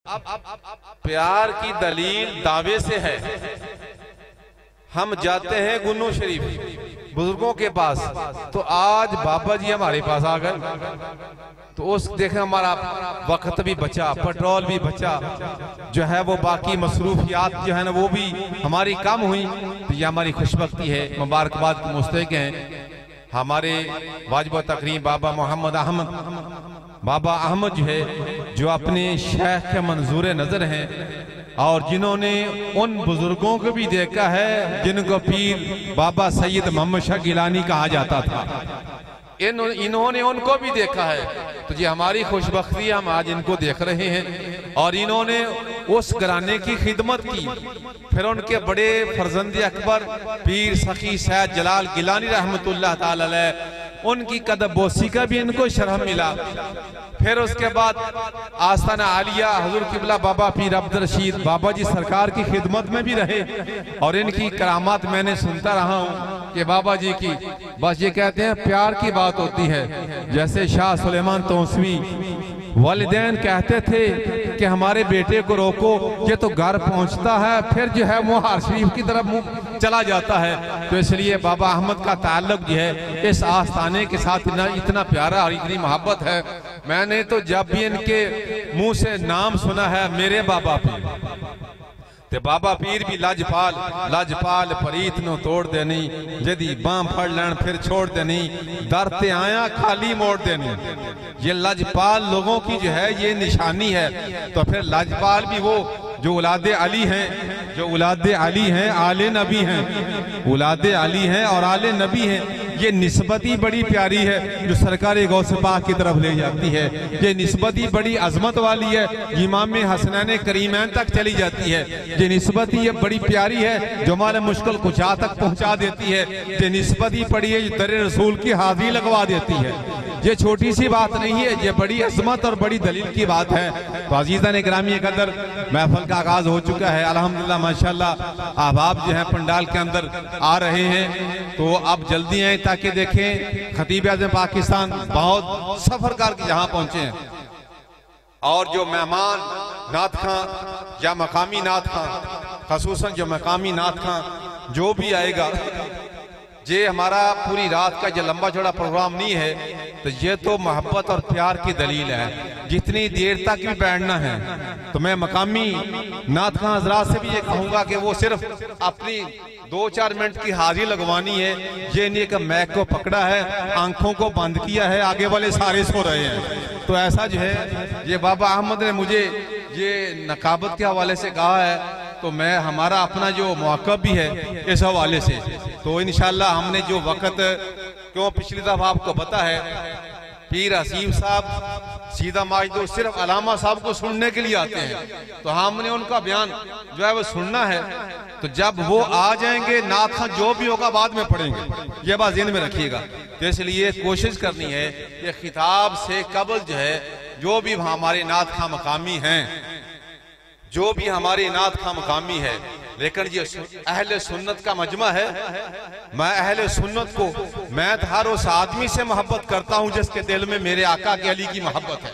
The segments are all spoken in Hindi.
अब प्यार की दलील दावे से है। हम जाते हैं गुन्नू शरीफ बुजुर्गों के पास, तो आज बाबा जी हमारे पास आ गए, तो उस देखें हमारा वक्त भी बचा, पेट्रोल भी बचा, जो है वो बाकी मसरूफियात जो है ना वो भी हमारी कम हुई। तो ये हमारी खुशबख्ती है, मुबारकबाद के मुस्तहिक हैं हमारे वाजिब तकरीम बाबा मोहम्मद अहमद बाबा अहमद जो है, जो अपने शेख के मंजूर नजर हैं और जिन्होंने उन बुजुर्गों को भी देखा है जिनको पीर बाबा सैयद मोहम्मद शाह गिलानी कहा जाता था, इन्होंने उनको भी देखा है। तो जी हमारी खुशबख्ती, हम आज इनको देख रहे हैं और इन्होंने उस घराने की खिदमत की। फिर उनके बड़े फर्जंद अकबर पीर सखी सैयद जलाल गिलानी रहमतुल्लाह ताला अलैह, उनकी कदमबोसी का भी इनको शरफ मिला। फिर उसके बाद आस्ताना आलिया हुजूर किबला बाबा पीर अब्दुल रशीद बाबा जी सरकार की खिदमत में भी रहे और इनकी करामात मैंने सुनता रहा हूँ कि बाबा जी की बस ये कहते हैं प्यार की बात होती है। जैसे शाह सुलेमान तौसवी वालिदैन कहते थे कि हमारे बेटे को रोको, ये तो घर पहुंचता है फिर जो है वो हार शरीफ की तरफ मुंह चला जाता है। तो इसलिए बाबा अहमद का ताल्लुक जो है इस आस्थाने के साथ इतना प्यारा और इतनी मोहब्बत है। मैंने तो जब भी इनके मुंह से नाम सुना है मेरे बाबा पीर, ते बाबा पीर भी लाजपाल लाजपाल परीत नो तोड़ देनी, जदी बां फड़ लैन फिर छोड़ देनी, दर ते आया खाली मोड़ देनी। ये लाजपाल लोगों की जो है ये निशानी है। तो फिर लाजपाल भी वो जो औलादे अली हैं, जो औलादे अली हैं आले नबी हैं, औलादे अली हैं और आले नबी हैं। ये निस्बत ही बड़ी प्यारी है जो सरकार गौस पाक की तरफ ले जाती है। ये निस्बत ही बड़ी अजमत वाली है, इमाम हसनैन करीमैन तक चली जाती है। ये निस्बत ही ये बड़ी प्यारी है जो हमारे मुश्किल कुछा तक पहुंचा देती है। ये निस्बत ही बड़ी है जो दरे रसूल की हाजिरी लगवा देती है। ये छोटी सी बात नहीं है, ये बड़ी अजमत और बड़ी दलील की बात है। तो अजीज़ान इकरामी कदर महफिल का आगाज हो चुका है अल्हम्दुलिल्लाह माशाल्लाह। अहबाब जो है पंडाल के अंदर आ रहे हैं, तो अब जल्दी आए ताकि देखें खतीब आज़म पाकिस्तान बहुत सफर करके जहां पहुंचे हैं और जो मेहमान नात खां या मकामी नात खां, खसूसन जो मकामी नात खां जो भी आएगा, ये हमारा पूरी रात का जो लंबा चौड़ा प्रोग्राम नहीं है, तो ये तो मोहब्बत और प्यार की दलील है। जितनी देर तक भी बैठना है, तो मैं मकामी नात खां हजरात से भी ये कहूँगा कि वो सिर्फ अपनी 2-4 मिनट की हाजिरी लगवानी है। ये नहीं कि मैक को पकड़ा है, आंखों को बंद किया है, आगे वाले सारे सो रहे हैं। तो ऐसा जो है ये बाबा अहमद ने मुझे ये नकाबत के हवाले से कहा है, तो मैं हमारा अपना जो मौका भी है इस हवाले से, तो इंशाल्लाह हमने जो वक्त, क्यों पिछली दफा आपको पता है पीर हसीब साहब सीधा माजदूर सिर्फ अलामा साहब को सुनने के लिए आते हैं, तो हमने उनका बयान जो है वो सुनना है। तो जब वो आ जाएंगे नात खां जो भी होगा बाद में पढ़ेंगे, ये बात ज़हन में रखिएगा। तो इसलिए कोशिश करनी है ये खिताब से कबल जो है जो भी हमारे नात खां मकामी हैं, जो भी हमारे नात खां मकामी है, लेकिन ये अहले सुन्नत का मजमा है। मैं अहले सुन्नत को, मैं हर उस आदमी से मोहब्बत करता हूँ जिसके दिल में मेरे आका के अली की मोहब्बत है,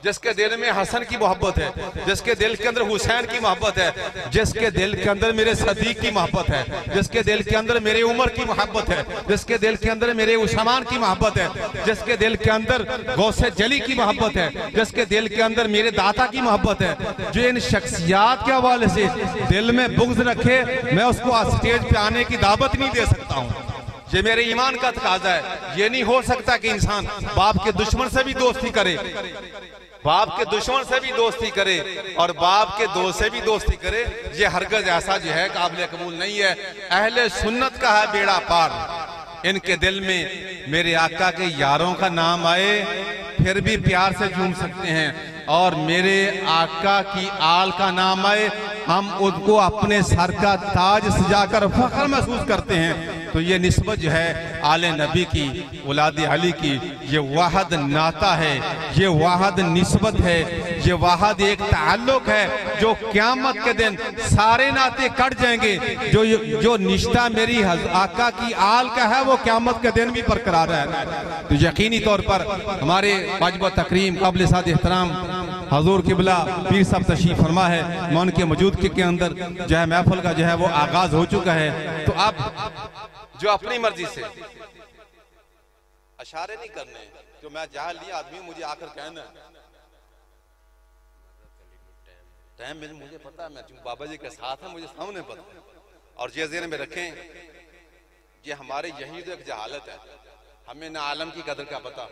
जिसके दिल में हसन की मोहब्बत है, जिसके दिल के अंदर हुसैन की मोहब्बत है, जिसके दिल के अंदर मेरे सदीक की मोहब्बत है, जिसके दिल के अंदर मेरे उमर की मोहब्बत है, जिसके दिल के अंदर मेरे उस्मान की मोहब्बत है, जिसके दिल के अंदर गौसे जली की मोहब्बत है, जिसके दिल के अंदर मेरे दाता की मोहब्बत है। जो इन शख्सियात के हवाले से दिल में बुग़्ज़ रखे, मैं उसको स्टेज पे आने की दावत नहीं दे सकता हूँ। ये मेरे ईमान का तकाज़ा है। ये नहीं हो सकता कि इंसान बाप के दुश्मन से भी दोस्ती करे, बाप के दुश्मन से भी दोस्ती करे और बाप के दोस्त से भी दोस्ती करे। ये हरगज ऐसा जो है काबिल कबूल नहीं है। अहले सुन्नत का है बेड़ा पार। इनके दिल में मेरे आका के यारों का नाम आए फिर भी प्यार से झूम सकते हैं, और मेरे आका की आल का नाम आए हम उनको अपने सर का ताज सजाकर फख्र महसूस करते हैं। तो ये निस्बत जो है आले नबी की, औलादे अली की, ये वाहद नाता है, ये वाहद निस्बत है, ये वाहद एक ताल्लुक है जो क़यामत के दिन सारे नाते कट जाएंगे। जो निश्ता मेरी आका की आल का है वो क़यामत के दिन भी बरकरार है। तो यकीनी तौर पर हमारे वाजिब तकरीम काबिल साद एहतराम हजूर किबला पीर साहब तशरीफ फरमा है। मैं उनके मौजूदगी के अंदर जो है महफिल का जो है वो आगाज हो चुका है। तो आप जो अपनी मर्जी से इशारे नहीं करने, जो मैं जहां लिया आदमी मुझे आकर कहना टाइम मुझे पता है, मैं बाबा जी के साथ है, मुझे सामने पता है। और ये ज़हन में रखें, ये हमारे यही तो एक जहालत है, हमें ना आलम की कदर का पता,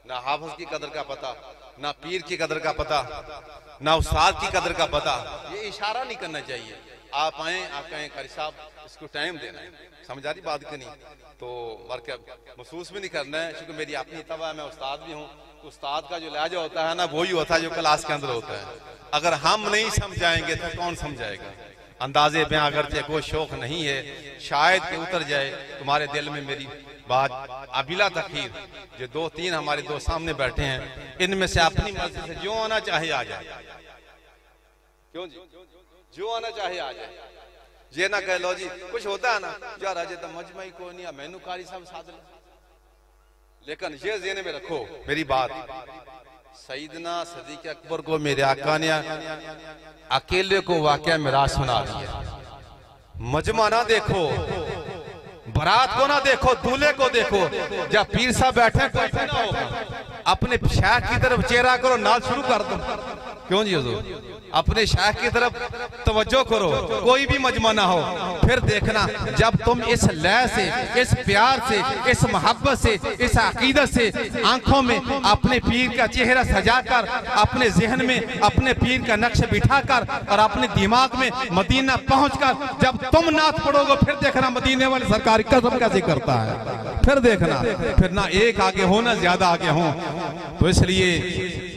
ना हाफिज की कदर का पता, ना पीर की कदर का पता, ना उस्ताद की कदर का पता। ये इशारा नहीं करना चाहिए। आप आए, आप कहें कारी साहब इसको टाइम देना है, समझ आ रही बात की नहीं, तो मरकब महसूस भी नहीं करना है, क्योंकि मेरी अपनी तवा है, मैं उस्ताद भी हूँ। उस्ताद का जो लहजा होता है ना, वही होता है जो क्लास के अंदर होता है। अगर हम नहीं समझाएंगे तो कौन समझाएगा। अंदाजे बयां अगरचे कोई शौक नहीं है, शायद कि उतर जाए तुम्हारे दिल में मेरी बात। अबिला तखीर जो 2-3 हमारे दो सामने बैठे हैं, इनमें से अपनी मर्जी से जो आना चाहे आ जाए। क्यों जी, जो आना चाहे आ जाए। ये ना कह लो जी कुछ होता है ना यार अजय तो मजमई को नहीं, मैनू कारी साहब साध ले। लेकिन ये ज़हन में रखो मेरी बात, सईदना सदीक अकबर को मेरे आका ने अकेले को वाकया मिराज सुना दिया। मजमा ना देखो, बारात को ना देखो, दूल्हे को देखो। जब पीर साहब बैठे कोई भी ना हो, अपने शाह की तरफ चेहरा करो, नाल शुरू कर दो। क्यों जी हुजूर, अपने शाह की तरफ तवज्जो करो, कोई भी मजमा ना हो। फिर देखना जब तुम इस लय से, इस प्यार से, इस मोहब्बत से, इस अकीदत से आंखों में अपने पीर का चेहरा सजाकर, अपने जहन में अपने पीर का नक्श बिठाकर और अपने दिमाग में मदीना पहुंचकर जब तुम नात पढ़ोगे, फिर देखना मदीने वाले सरकार कसम कैसे करता है। फिर देखना, फिर ना एक आगे हो ना ज्यादा आगे हो। तो इसलिए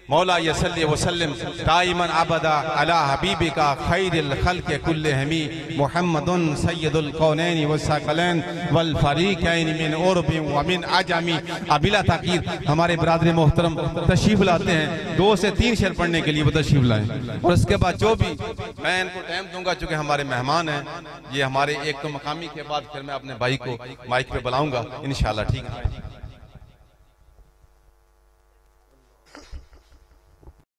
मौला यसल्ली वसल्लम दाइमन अबदा अला हबीबिका खैरिल खल्क़ कुल्लिहिम मुहम्मदुन सय्यदुल कौनैन वस्सक़लैन वल फरीक़ैन मिन उर्बि व मिन अजमी। अबिला तकीर हमारे बरादर मोहतरम तशरीफ लाते हैं, 2 से 3 शेर पढ़ने के लिए वो तशरीफ लाएं। और उसके बाद जो भी मैं इनको टाइम दूंगा, चूंकि हमारे मेहमान हैं ये हमारे, एक तो मकामी के बाद फिर मैं अपने भाई को माइक पे बुलाऊंगा इंशाल्लाह। ठीक है।